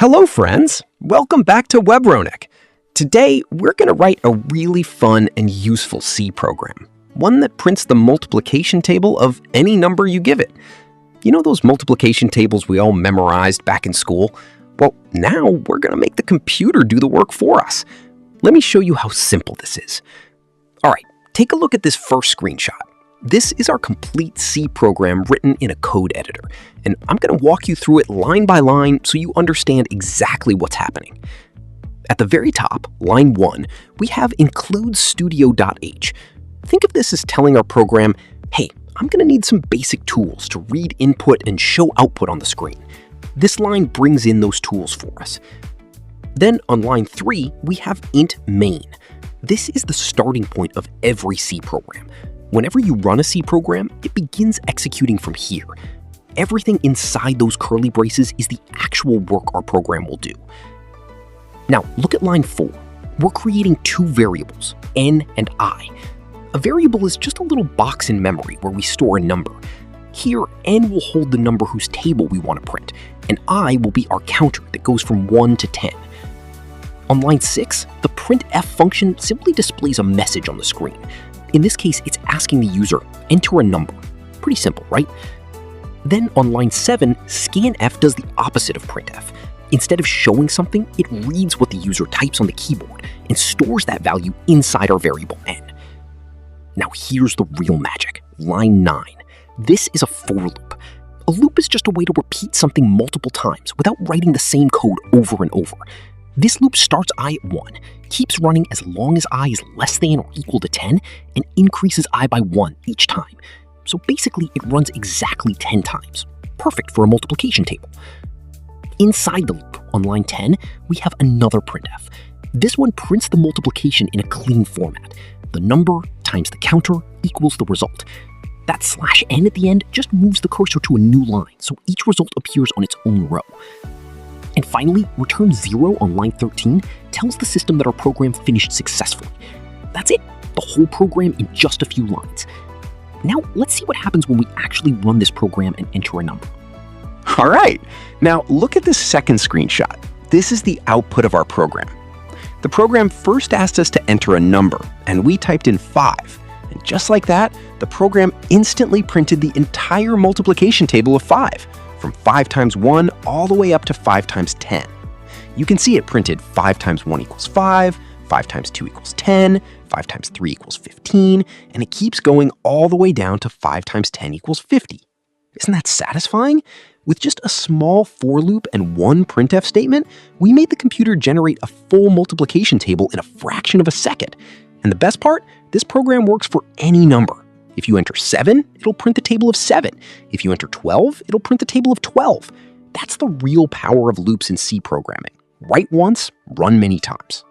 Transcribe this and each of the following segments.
Hello friends, welcome back to Webronaq. Today we're going to write a really fun and useful C program, one that prints the multiplication table of any number you give it. You know those multiplication tables we all memorized back in school? Well, now we're going to make the computer do the work for us. Let me show you how simple this is. Alright, take a look at this first screenshot. This is our complete C program written in a code editor, and I'm going to walk you through it line by line so you understand exactly what's happening. At the very top, line 1, we have include studio.h. Think of this as telling our program, hey, I'm going to need some basic tools to read input and show output on the screen. This line brings in those tools for us. Then on line 3, we have int main. This is the starting point of every C program. Whenever you run a C program, it begins executing from here. Everything inside those curly braces is the actual work our program will do. Now, look at line 4. We're creating two variables, n and I. A variable is just a little box in memory where we store a number. Here, n will hold the number whose table we want to print, and I will be our counter that goes from 1 to 10. On line 6, the printf function simply displays a message on the screen. In this case, it's asking the user, enter a number. Pretty simple, right? Then on line 7, scanf does the opposite of printf. Instead of showing something, it reads what the user types on the keyboard and stores that value inside our variable n. Now here's the real magic, line 9. This is a for loop. A loop is just a way to repeat something multiple times without writing the same code over and over. This loop starts I at 1, keeps running as long as I is less than or equal to 10, and increases I by 1 each time. So basically, it runs exactly 10 times. Perfect for a multiplication table. Inside the loop, on line 10, we have another printf. This one prints the multiplication in a clean format. The number times the counter equals the result. That /n at the end just moves the cursor to a new line, so each result appears on its own row. And finally, return 0 on line 13 tells the system that our program finished successfully. That's it, the whole program in just a few lines. Now, let's see what happens when we actually run this program and enter a number. All right, now look at this second screenshot. This is the output of our program. The program first asked us to enter a number, and we typed in 5. And just like that, the program instantly printed the entire multiplication table of 5. From 5 times 1 all the way up to 5 times 10. You can see it printed 5 times 1 equals 5, 5 times 2 equals 10, 5 times 3 equals 15, and it keeps going all the way down to 5 times 10 equals 50. Isn't that satisfying? With just a small for loop and one printf statement, we made the computer generate a full multiplication table in a fraction of a second. And the best part, this program works for any number. If you enter 7, it'll print the table of 7. If you enter 12, it'll print the table of 12. That's the real power of loops in C programming. Write once, run many times.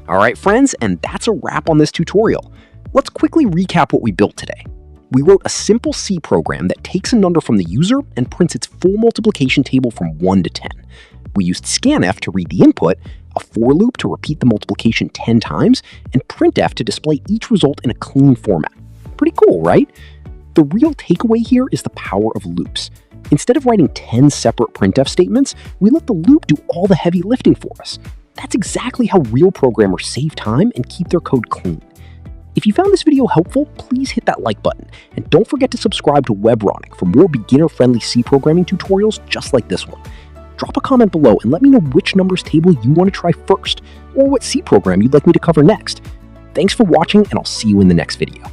All right, friends, and that's a wrap on this tutorial. Let's quickly recap what we built today. We wrote a simple C program that takes a number from the user and prints its full multiplication table from 1 to 10. We used scanf to read the input, a for loop to repeat the multiplication 10 times, and printf to display each result in a clean format. Pretty cool, right? The real takeaway here is the power of loops. Instead of writing 10 separate printf statements, we let the loop do all the heavy lifting for us. That's exactly how real programmers save time and keep their code clean. If you found this video helpful, please hit that like button, and don't forget to subscribe to Webronaq for more beginner-friendly C programming tutorials just like this one. Drop a comment below and let me know which numbers table you want to try first, or what C program you'd like me to cover next. Thanks for watching, and I'll see you in the next video.